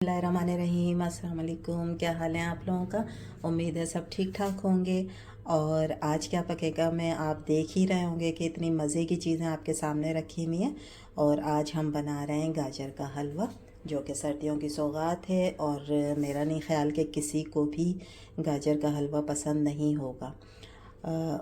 बिस्मिल्लाहिर्रहमानिर्रहीम। अस्सलाम वालेकुम। क्या हाल है आप लोगों का? उम्मीद है सब ठीक ठाक होंगे। और आज क्या पकेगा मैं आप देख ही रहे होंगे कि इतनी मज़े की चीज़ें आपके सामने रखी हुई हैं। और आज हम बना रहे हैं गाजर का हलवा, जो कि सर्दियों की सौगात है। और मेरा नहीं ख्याल कि किसी को भी गाजर का हलवा पसंद नहीं होगा।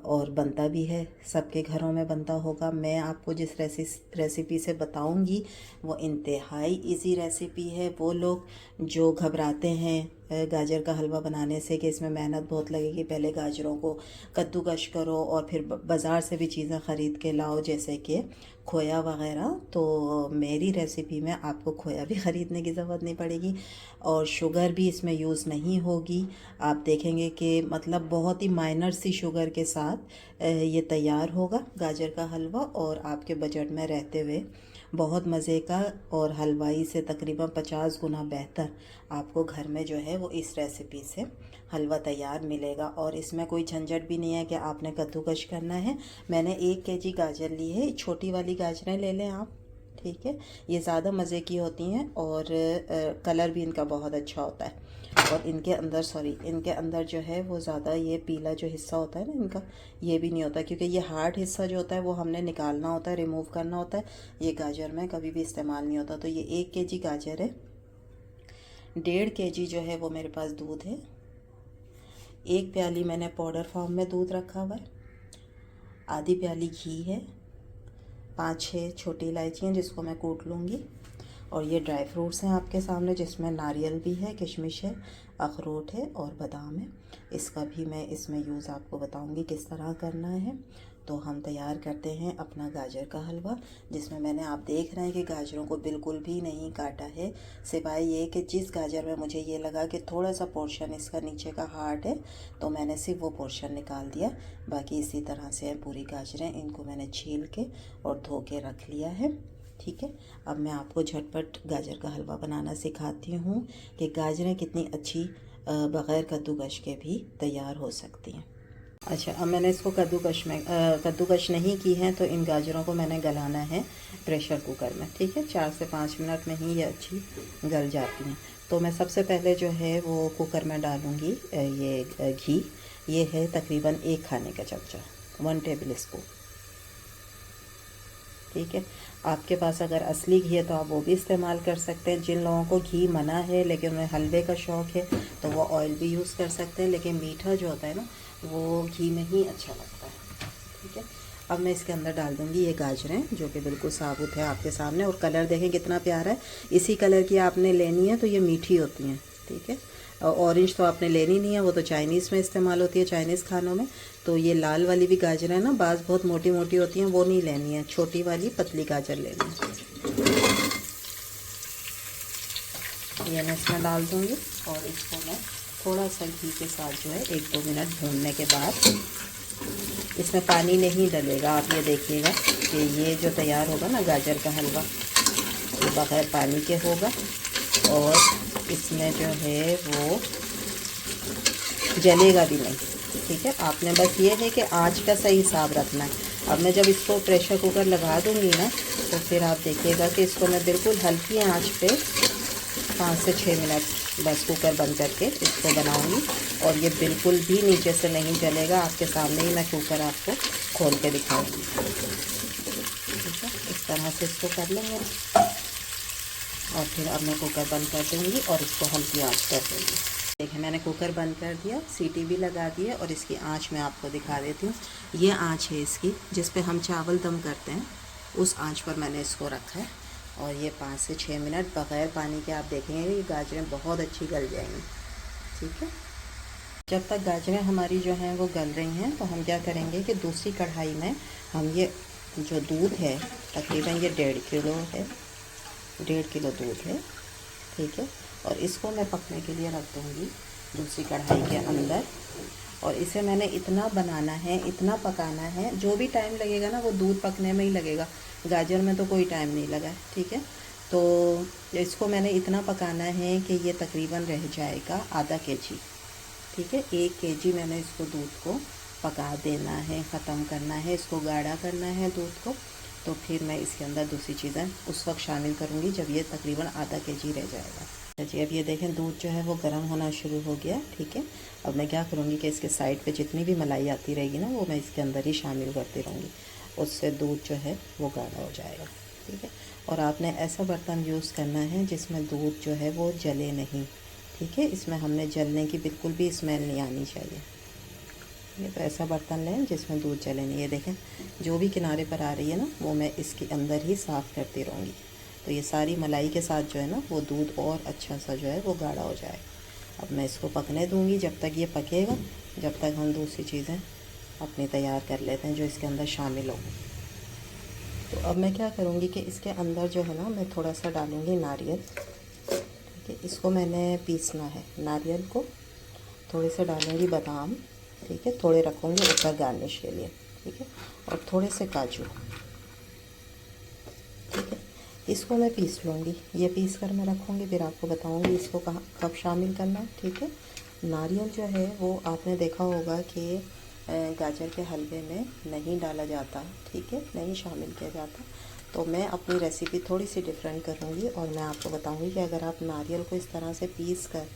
और बनता भी है, सबके घरों में बनता होगा। मैं आपको जिस रेसिपी से बताऊंगी वो इंतहाई इजी रेसिपी है। वो लोग जो घबराते हैं गाजर का हलवा बनाने से कि इसमें मेहनत बहुत लगेगी, पहले गाजरों को कद्दूकश करो और फिर बाज़ार से भी चीज़ें ख़रीद के लाओ, जैसे कि खोया वगैरह, तो मेरी रेसिपी में आपको खोया भी ख़रीदने की ज़रूरत नहीं पड़ेगी और शुगर भी इसमें यूज़ नहीं होगी। आप देखेंगे कि मतलब बहुत ही माइनर सी शुगर के साथ ये तैयार होगा गाजर का हलवा, और आपके बजट में रहते हुए बहुत मज़े का और हलवाई से तकरीबन 50 गुना बेहतर आपको घर में जो है वो इस रेसिपी से हलवा तैयार मिलेगा। और इसमें कोई झंझट भी नहीं है कि आपने कद्दूकश करना है। मैंने 1 केजी गाजर ली है, छोटी वाली गाजरें ले लें आप, ठीक है। ये ज़्यादा मज़े की होती हैं और कलर भी इनका बहुत अच्छा होता है। और इनके अंदर जो है वो ज़्यादा ये पीला जो हिस्सा होता है ना इनका, ये भी नहीं होता, क्योंकि ये हार्ड हिस्सा जो होता है वो हमने निकालना होता है, रिमूव करना होता है। ये गाजर में कभी भी इस्तेमाल नहीं होता। तो ये 1 केजी गाजर है। 1.5 केजी जो है वो मेरे पास दूध है। 1 प्याली मैंने पाउडर फॉर्म में दूध रखा हुआ है। आधी प्याली घी है। 5-6 छोटी इलायचियाँ जिसको मैं कूट लूँगी। और ये ड्राई फ्रूट्स हैं आपके सामने, जिसमें नारियल भी है, किशमिश है, अखरोट है और बादाम है। इसका भी मैं इसमें यूज़ आपको बताऊंगी किस तरह करना है। तो हम तैयार करते हैं अपना गाजर का हलवा, जिसमें मैंने आप देख रहे हैं कि गाजरों को बिल्कुल भी नहीं काटा है, सिवाय ये कि जिस गाजर में मुझे ये लगा कि थोड़ा सा पोर्शन इसका नीचे का हार्ड है तो मैंने सिर्फ वो पोर्शन निकाल दिया। बाकी इसी तरह से पूरी गाजरें, इनको मैंने छील के और धो के रख लिया है, ठीक है। अब मैं आपको झटपट गाजर का हलवा बनाना सिखाती हूँ कि गाजरें कितनी अच्छी बग़ैर कद्दूकश के भी तैयार हो सकती हैं। अच्छा, अब मैंने इसको कद्दूकश नहीं की है, तो इन गाजरों को मैंने गलाना है प्रेशर कुकर में, ठीक है। 4 से 5 मिनट में ही ये अच्छी गल जाती हैं। तो मैं सबसे पहले जो है वो कुकर में डालूँगी ये घी। ये है तकरीबन 1 खाने का चमचा, 1 टेबल स्पून, ठीक है। आपके पास अगर असली घी है तो आप वो भी इस्तेमाल कर सकते हैं। जिन लोगों को घी मना है लेकिन उन्हें हलवे का शौक़ है तो वो ऑयल भी यूज़ कर सकते हैं, लेकिन मीठा जो होता है ना वो घी में ही अच्छा लगता है, ठीक है। अब मैं इसके अंदर डाल दूँगी ये गाजरें, जो कि बिल्कुल साबुत है आपके सामने। और कलर देखें कितना प्यारा है। इसी कलर की आपने लेनी है तो ये मीठी होती हैं, ठीक है। ऑरेंज तो आपने लेनी नहीं है, वो तो चाइनीज़ में इस्तेमाल होती है, चाइनीज़ खानों में। तो ये लाल वाली भी गाजर है ना, बाज़ बहुत मोटी मोटी होती हैं, वो नहीं लेनी है, छोटी वाली पतली गाजर लेनी है। ये मैं इसमें डाल दूँगी और इसको मैं थोड़ा सा घी के साथ जो है 1-2 मिनट भूनने के बाद, इसमें पानी नहीं डलेगा। आप ये देखिएगा कि ये जो तैयार होगा ना गाजर का हलवा, ये बग़ैर पानी के होगा और इसमें जो है वो जलेगा भी नहीं, ठीक है। आपने बस ये है कि आँच का सही हिसाब रखना है। अब मैं जब इसको प्रेशर कुकर लगा दूँगी ना तो फिर आप देखिएगा कि इसको मैं बिल्कुल हल्की आँच पे 5 से 6 मिनट बस कुकर बंद करके इसको बनाऊँगी और ये बिल्कुल भी नीचे से नहीं जलेगा। आपके सामने ही मैं कुकर आपको खोल के दिखाऊँगी, ठीक है। इस तरह से इसको कर लेंगे और फिर अब मैं कुकर बंद कर दूँगी और इसको हल्की आँच कर दूँगी। देखिए मैंने कुकर बंद कर दिया, सीटी भी लगा दी है और इसकी आंच मैं आपको दिखा देती हूँ। ये आंच है इसकी जिस पे हम चावल दम करते हैं, उस आंच पर मैंने इसको रखा है। और ये 5 से 6 मिनट बग़ैर पानी के आप देखेंगे ये गाजरें बहुत अच्छी गल जाएंगी, ठीक है। जब तक गाजरें हमारी जो हैं वो गल रही हैं तो हम क्या करेंगे कि दूसरी कढ़ाई में हम ये जो दूध है, तकरीबन ये 1.5 किलो है, 1.5 किलो दूध है, ठीक है। और इसको मैं पकने के लिए रख दूँगी दूसरी कढ़ाई के अंदर। और इसे मैंने इतना बनाना है, इतना पकाना है, जो भी टाइम लगेगा ना वो दूध पकने में ही लगेगा, गाजर में तो कोई टाइम नहीं लगा है, ठीक है। तो इसको मैंने इतना पकाना है कि ये तकरीबन रह जाएगा आधा केजी, ठीक है। 1 केजी मैंने इसको दूध को पका देना है, ख़त्म करना है, इसको गाढ़ा करना है दूध को। तो फिर मैं इसके अंदर दूसरी चीज़ें उस वक्त शामिल करूँगी जब ये तकरीबन आधा केजी रह जाएगा। जी अब ये देखें दूध जो है वो गर्म होना शुरू हो गया। ठीक है, अब मैं क्या करूँगी कि इसके साइड पे जितनी भी मलाई आती रहेगी ना वो मैं इसके अंदर ही शामिल करती रहूँगी, उससे दूध जो है वो गाढ़ा हो जाएगा। ठीक है, और आपने ऐसा बर्तन यूज़ करना है जिसमें दूध जो है वो जले नहीं। ठीक है, इसमें हमने जलने की बिल्कुल भी स्मेल नहीं आनी चाहिए। ये तो ऐसा बर्तन लें जिसमें दूध जले नहीं। ये देखें जो भी किनारे पर आ रही है ना वो मैं इसके अंदर ही साफ़ करती रहूँगी, तो ये सारी मलाई के साथ जो है ना वो दूध और अच्छा सा जो है वो गाढ़ा हो जाए। अब मैं इसको पकने दूँगी जब तक ये पकेगा, जब तक हम दूसरी चीज़ें अपनी तैयार कर लेते हैं जो इसके अंदर शामिल हो। तो अब मैं क्या करूँगी कि इसके अंदर जो है ना मैं थोड़ा सा डालूँगी नारियल। ठीक है, इसको मैंने पीसना है, नारियल को थोड़े से डालूँगी, बादाम। ठीक है, थोड़े रखूँगी ऊपर गार्निश के लिए। ठीक है, और थोड़े से काजू। ठीक है, इसको मैं पीस लूँगी, ये पीस कर मैं रखूँगी, फिर आपको बताऊँगी इसको कहाँ कब शामिल करना है। ठीक है, नारियल जो है वो आपने देखा होगा कि गाजर के हलवे में नहीं डाला जाता। ठीक है, नहीं शामिल किया जाता। तो मैं अपनी रेसिपी थोड़ी सी डिफरेंट करूँगी और मैं आपको बताऊँगी कि अगर आप नारियल को इस तरह से पीस कर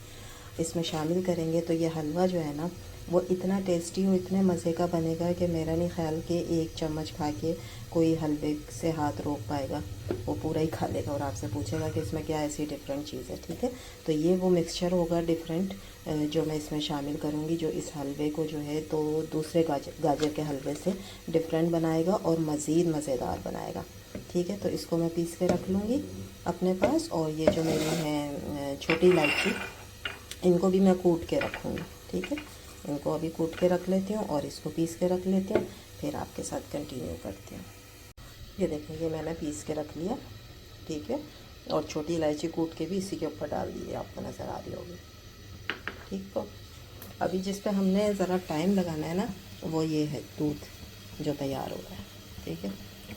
इसमें शामिल करेंगे तो ये हलवा जो है ना वो इतना टेस्टी और इतने मज़े का बनेगा कि मेरा नहीं ख्याल कि एक चम्मच खा के कोई हलवे से हाथ रोक पाएगा, वो पूरा ही खा लेगा और आपसे पूछेगा कि इसमें क्या ऐसी डिफरेंट चीज़ है। ठीक है, तो ये वो मिक्सचर होगा डिफरेंट जो मैं इसमें शामिल करूँगी, जो इस हलवे को जो है तो दूसरे गाजर के हलवे से डिफरेंट बनाएगा और मज़ीद मज़ेदार बनाएगा। ठीक है, तो इसको मैं पीस के रख लूँगी अपने पास। और ये जो मेरी है छोटी इलायची, इनको भी मैं कूट के रखूँगी। ठीक है, इनको अभी कूट के रख लेती हूँ और इसको पीस के रख लेती हूँ, फिर आपके साथ कंटिन्यू करती हूँ। ये देखें ये मैंने पीस के रख लिया। ठीक है, और छोटी इलायची कूट के भी इसी के ऊपर डाल दी है, आपको नज़र आ रही होगी। ठीक, तो अभी जिस पे हमने ज़रा टाइम लगाना है ना वो ये है दूध जो तैयार हो रहा है। ठीक है,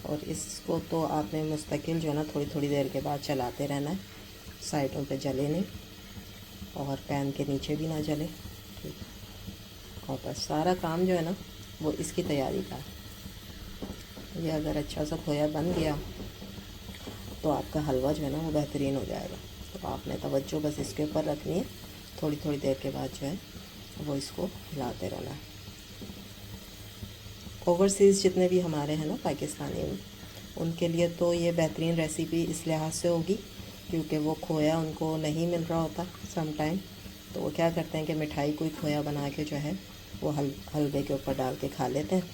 और इसको तो आपने मुस्तकिल जो है ना थोड़ी थोड़ी देर के बाद चलाते रहना है, साइडों पे जले नहीं और पैन के नीचे भी ना जले। ठीक है, और बस सारा काम जो है ना वो इसकी तैयारी का है। ये अगर अच्छा सा खोया बन गया तो आपका हलवा जो है ना वो बेहतरीन हो जाएगा। तो आपने तवज्जो बस इसके ऊपर रखनी है, थोड़ी थोड़ी देर के बाद जो है वो इसको हिलाते रहना है। ओवरसीज़ जितने भी हमारे हैं ना पाकिस्तानी, उनके लिए तो ये बेहतरीन रेसिपी इस लिहाज से होगी क्योंकि वो खोया उनको नहीं मिल रहा होता सम टाइम, तो वो क्या करते हैं कि मिठाई कोई खोया बना के जो है वो हलवे के ऊपर डाल के खा लेते हैं,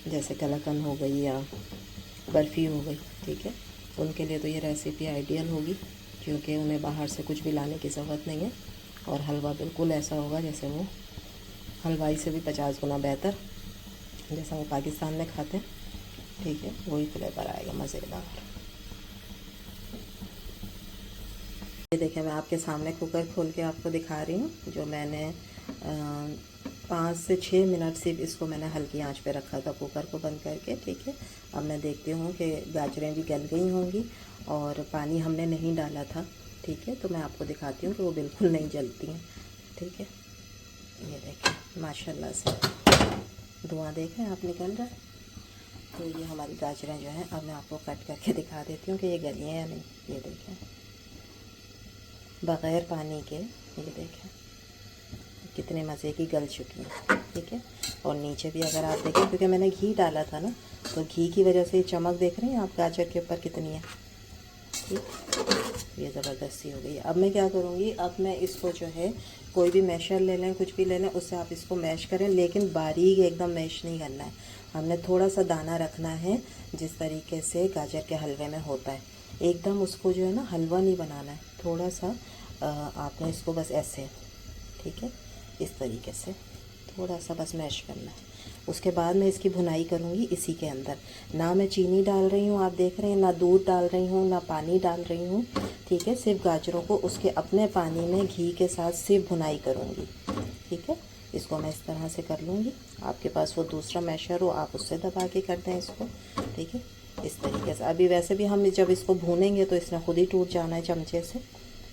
जैसे कलाकंद हो गई या बर्फ़ी हो गई। ठीक है, उनके लिए तो ये रेसिपी आइडियल होगी क्योंकि उन्हें बाहर से कुछ भी लाने की ज़रूरत नहीं है और हलवा बिल्कुल ऐसा होगा जैसे वो हलवाई से भी 50 गुना बेहतर जैसा वो पाकिस्तान में खाते हैं। ठीक है, वही फ्लेवर आएगा मज़ेदार। ये देखें मैं आपके सामने कुकर खोल के आपको दिखा रही हूँ, जो मैंने 5 से 6 मिनट सिर्फ इसको मैंने हल्की आंच पे रखा था कुकर को बंद करके। ठीक है, अब मैं देखती हूँ कि गाजरें भी गल गई होंगी और पानी हमने नहीं डाला था। ठीक है, तो मैं आपको दिखाती हूँ कि वो बिल्कुल नहीं जलती हैं। ठीक है, ये देखें माशाल्लाह से धुआं देख रहे हैं आप निकल रहा है। तो ये हमारी गाजरें जो हैं अब मैं आपको कट करके दिखा देती हूँ कि ये गली हैं या नहीं। ये देखें बग़ैर पानी के, ये देखें कितने मज़े की गल चुकी हैं। ठीक है, और नीचे भी अगर आप देखें क्योंकि मैंने घी डाला था ना तो घी की वजह से ये चमक देख रहे हैं आप गाजर के ऊपर कितनी है। ठीक, ये ज़बरदस्ती हो गई। अब मैं क्या करूँगी, अब मैं इसको जो है कोई भी मैशर ले लें, कुछ भी ले लें, उससे आप इसको मैश करें, लेकिन बारीक एकदम मैश नहीं करना है। हमने थोड़ा सा दाना रखना है जिस तरीके से गाजर के हलवे में होता है, एकदम उसको जो है ना हलवा नहीं बनाना है, थोड़ा सा आपने इसको बस ऐसे, ठीक है, इस तरीके से थोड़ा सा बस मैश करना है। उसके बाद मैं इसकी भुनाई करूँगी इसी के अंदर। ना मैं चीनी डाल रही हूँ, आप देख रहे हैं, ना दूध डाल रही हूँ, ना पानी डाल रही हूँ। ठीक है, सिर्फ गाजरों को उसके अपने पानी में घी के साथ सिर्फ भुनाई करूँगी। ठीक है, इसको मैं इस तरह से कर लूँगी। आपके पास वो दूसरा मैशर हो आप उससे दबा के कर दें इसको। ठीक है, इस तरीके से। अभी वैसे भी हम जब इसको भूनेंगे तो इसने खुद ही टूट जाना है चमचे से।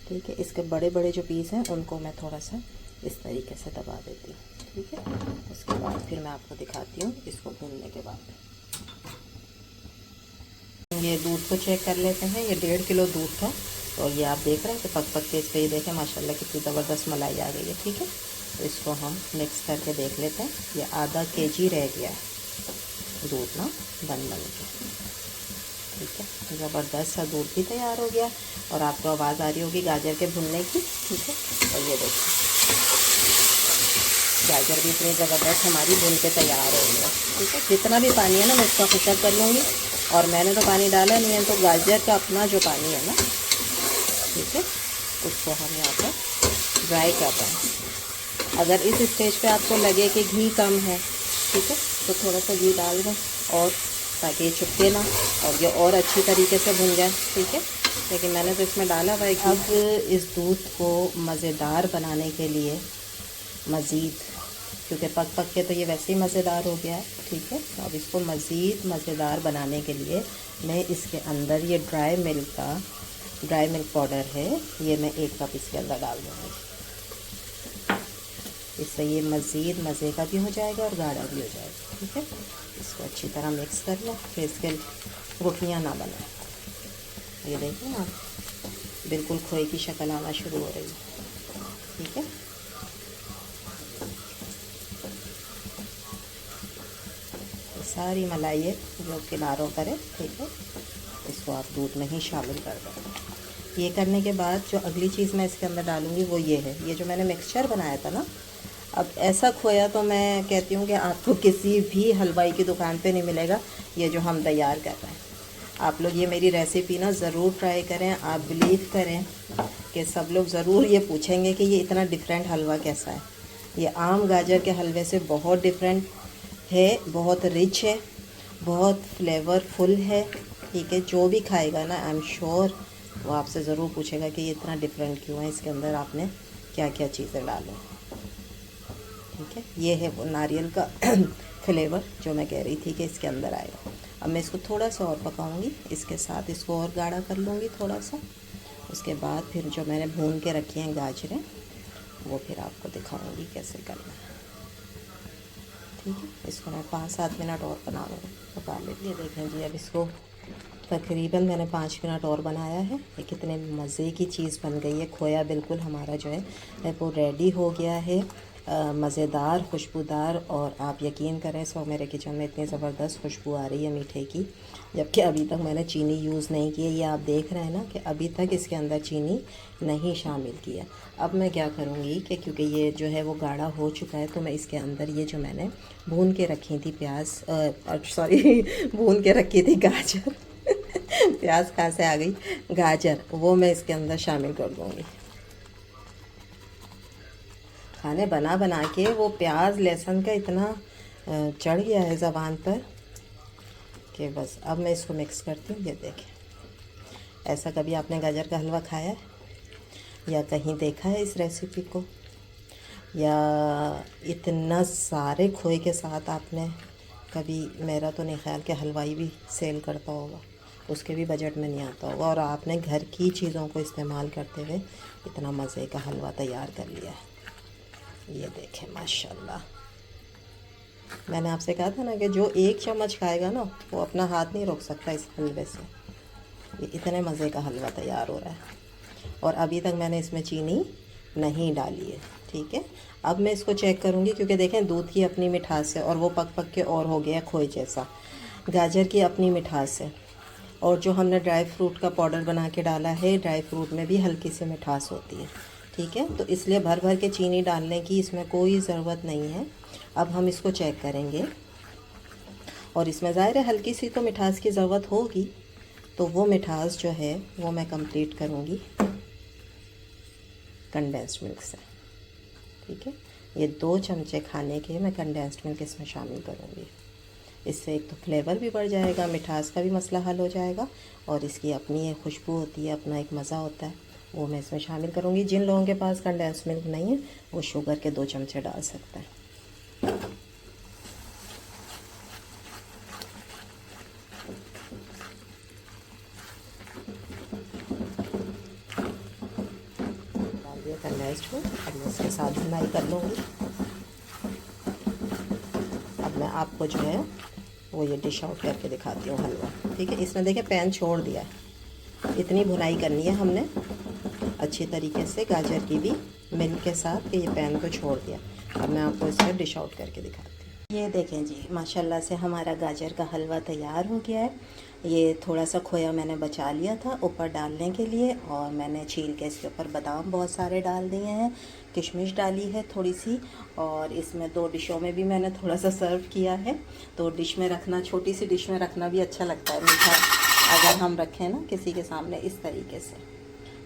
ठीक है, इसके बड़े बड़े जो पीस हैं उनको मैं थोड़ा सा इस तरीके से दबा देती हूँ। ठीक है, उसके बाद फिर मैं आपको दिखाती हूँ इसको भूनने के बाद। ये दूध को चेक कर लेते हैं। ये 1.5 किलो दूध था, तो ये आप देख रहे हैं कि पक पक के इस पर, ये देखें माशाल्लाह कितनी ज़बरदस्त मलाई आ गई है। ठीक है, तो इसको हम मिक्स करके देख लेते हैं। ये आधा केजी रह गया है दूध ना बन के। ठीक है, ज़बरदस्त सा दूध भी तैयार हो गया और आपको आवाज़ आ रही होगी गाजर के भुनने की। ठीक है, और ये देखिए गाजर भी इतनी ज़बरदस्त हमारी भून के तैयार हो गया। ठीक है, जितना भी पानी है ना मैं इसका खुशक कर लूँगी, और मैंने तो पानी डाला नहीं है, तो गाजर का अपना जो पानी है ना, ठीक है, उसको हम यहाँ पर ड्राई कर रहे हैं। अगर इस स्टेज पे आपको लगे कि घी कम है, ठीक है, तो थोड़ा सा घी डाल दें, और ताकि ये चिपके ना और ये और अच्छी तरीके से भुन जाए। ठीक है, लेकिन मैंने तो इसमें डाला हुआ है। अब इस दूध को मज़ेदार बनाने के लिए मज़ीद, क्योंकि पक पक के तो ये वैसे ही मज़ेदार हो गया है। ठीक है, तो अब इसको मज़ीद मज़ेदार बनाने के लिए मैं इसके अंदर ये ड्राई मिल्क पाउडर है, ये मैं 1 कप इसके अंदर डाल दूँगी। इससे ये मज़ीद मज़े का भी हो जाएगा और गाढ़ा भी हो जाएगा। ठीक है, इसको अच्छी तरह मिक्स कर लो, फिर इसके गुठलियाँ ना बनाए। ये देखिए आप, बिल्कुल खोए की शक्ल आना शुरू हो रही है। ठीक है, सारी मलाई है जो किनारों पर है। ठीक है, इसको आप दूध में ही शामिल कर दें। ये करने के बाद जो अगली चीज़ मैं इसके अंदर डालूँगी वो ये है, ये जो मैंने मिक्सचर बनाया था ना, अब ऐसा खोया तो मैं कहती हूँ कि आपको किसी भी हलवाई की दुकान पे नहीं मिलेगा, ये जो हम तैयार कर रहे हैं। आप लोग ये मेरी रेसिपी ना ज़रूर ट्राई करें। आप बिलीव करें कि सब लोग ज़रूर ये पूछेंगे कि ये इतना डिफरेंट हलवा कैसा है। ये आम गाजर के हलवे से बहुत डिफरेंट है, बहुत रिच है, बहुत फ्लेवरफुल है। ठीक है, जो भी खाएगा ना, आई एम श्योर वो आपसे ज़रूर पूछेगा कि ये इतना डिफरेंट क्यों है, इसके अंदर आपने क्या क्या चीज़ें डाली। ठीक है, ये है वो नारियल का फ्लेवर जो मैं कह रही थी कि इसके अंदर आएगा। अब मैं इसको थोड़ा सा और पकाऊंगी, इसके साथ इसको और गाढ़ा कर लूँगी थोड़ा सा। उसके बाद फिर जो मैंने भून के रखी हैं गाजरें, वो फिर आपको दिखाऊंगी कैसे करना है। ठीक है, इसको मैं 5-7 मिनट और पका लेती है। देखें जी, अब इसको तकरीबन मैंने 5 मिनट और बनाया है। ये कितने मज़े की चीज़ बन गई है। खोया बिल्कुल हमारा जो है वो रेडी हो गया है, मज़ेदार, खुशबूदार। और आप यकीन करें, सो मेरे किचन में इतनी ज़बरदस्त खुशबू आ रही है मीठे की, जबकि अभी तक मैंने चीनी यूज़ नहीं की है। ये आप देख रहे हैं ना कि अभी तक इसके अंदर चीनी नहीं शामिल किया। अब मैं क्या करूँगी कि क्योंकि ये जो है वो गाढ़ा हो चुका है, तो मैं इसके अंदर ये जो मैंने भून के रखी थी भून के रखी थी गाजर प्याज कहाँ से आ गई, गाजर, वो मैं इसके अंदर शामिल कर दूँगी। खाने बना बना के वो प्याज लहसुन का इतना चढ़ गया है ज़बान पर कि बस। अब मैं इसको मिक्स करती हूँ। ये देखें, ऐसा कभी आपने गाजर का हलवा खाया है या कहीं देखा है इस रेसिपी को, या इतना सारे खोए के साथ आपने कभी, मेरा तो नहीं ख्याल कि हलवाई भी सेल करता होगा, उसके भी बजट में नहीं आता होगा, और आपने घर की चीज़ों को इस्तेमाल करते हुए इतना मज़े का हलवा तैयार कर लिया है। ये देखें माशाल्लाह, मैंने आपसे कहा था ना कि जो 1 चम्मच खाएगा ना वो अपना हाथ नहीं रोक सकता इस हलवे से। ये इतने मज़े का हलवा तैयार हो रहा है, और अभी तक मैंने इसमें चीनी नहीं डाली है। ठीक है, अब मैं इसको चेक करूँगी, क्योंकि देखें दूध की अपनी मिठास है और वो पक पक के और हो गया खोए जैसा। गाजर की अपनी मिठास है, और जो हमने ड्राई फ्रूट का पाउडर बना के डाला है, ड्राई फ्रूट में भी हल्की सी मिठास होती है। ठीक है, तो इसलिए भर भर के चीनी डालने की इसमें कोई ज़रूरत नहीं है। अब हम इसको चेक करेंगे, और इसमें ज़ाहिर है हल्की सी तो मिठास की ज़रूरत होगी, तो वो मिठास जो है वो मैं कंप्लीट करूँगी कंडेंस्ड मिल्क से। ठीक है, ये 2 चमचे खाने के मैं कंडेंस्ड मिल्क इसमें शामिल करूँगी। इससे एक तो फ्लेवर भी बढ़ जाएगा, मिठास का भी मसला हल हो जाएगा, और इसकी अपनी एक खुशबू होती है, अपना एक मज़ा होता है, वो मैं इसमें शामिल करूँगी। जिन लोगों के पास कंडेंस्ड मिल्क नहीं है वो शुगर के 2 चमचे डाल सकते हैं। डाल दिया कंडेंस्ड मिल्क, अब मैं इसके साथ भुनाई कर लूँगी। अब मैं आपको जो है वो ये डिश आउट करके दिखाती हूँ हलवा। ठीक है, इसने देखिए पैन छोड़ दिया है, इतनी भुनाई करनी है हमने अच्छी तरीके से गाजर की भी मिल्क के साथ कि ये पैन को छोड़ दिया। अब मैं आपको इसका डिश आउट करके दिखाती हूँ। ये देखें जी, माशाल्लाह से हमारा गाजर का हलवा तैयार हो गया है। ये थोड़ा सा खोया मैंने बचा लिया था ऊपर डालने के लिए, और मैंने छील के इसके ऊपर बादाम बहुत सारे डाल दिए हैं, किशमिश डाली है थोड़ी सी, और इसमें 2 डिशों में भी मैंने थोड़ा सा सर्व किया है। तो डिश में रखना, छोटी सी डिश में रखना भी अच्छा लगता है मीठा, अगर हम रखें ना किसी के सामने इस तरीके से,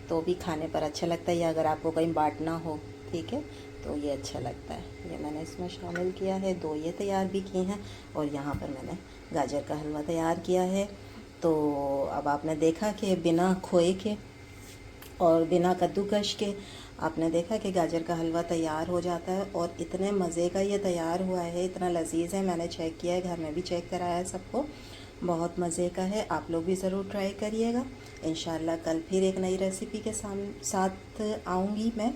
तो भी खाने पर अच्छा लगता है, या अगर आपको कहीं बांटना हो, ठीक है, तो ये अच्छा लगता है। ये मैंने इसमें शामिल किया है, 2 ये तैयार भी किए हैं, और यहाँ पर मैंने गाजर का हलवा तैयार किया है। तो अब आपने देखा कि बिना खोए के और बिना कद्दूकश के आपने देखा कि गाजर का हलवा तैयार हो जाता है, और इतने मज़े का ये तैयार हुआ है, इतना लजीज है। मैंने चेक किया है, घर में भी चेक कराया है सबको, बहुत मज़े का है। आप लोग भी ज़रूर ट्राई करिएगा। इंशाल्लाह कल फिर एक नई रेसिपी के साथ आऊँगी मैं।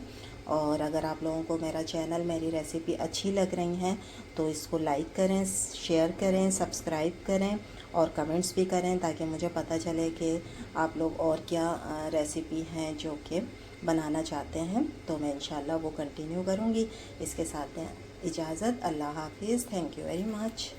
और अगर आप लोगों को मेरा चैनल, मेरी रेसिपी अच्छी लग रही हैं तो इसको लाइक करें, शेयर करें, सब्सक्राइब करें और कमेंट्स भी करें, ताकि मुझे पता चले कि आप लोग और क्या रेसिपी हैं जो कि बनाना चाहते हैं, तो मैं इंशाल्लाह वो कंटिन्यू करूँगी। इसके साथ इजाज़त, अल्लाह हाफिज़, थैंक यू वेरी मच।